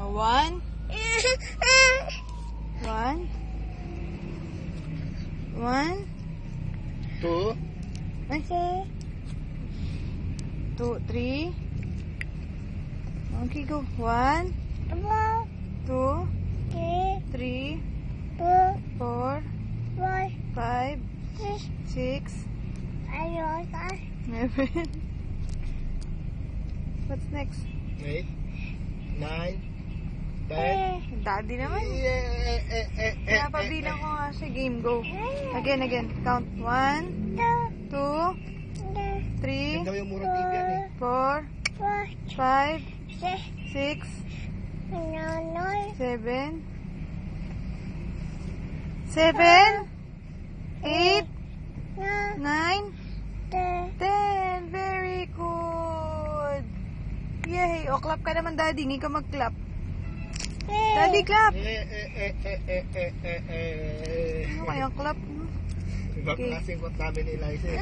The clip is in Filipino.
One. Two. Two, three. Okay, go. One. Two. Three. Four. Five. Six. Seven. What's next? 8, 9, 10. Daddy naman. Napabilang ko nga siya. Game, go. Again. Count. 1, 2, 3, Ganda yung murang tinggan eh. 4, 5, 6, 7, 8, 9, 10. Very good. Yay. O, clap ka naman, Daddy. Hindi ka mag-clap. Daddy, clap. Ano kaya clap? Ibang Okay. klaseng kot namin ni Eliza.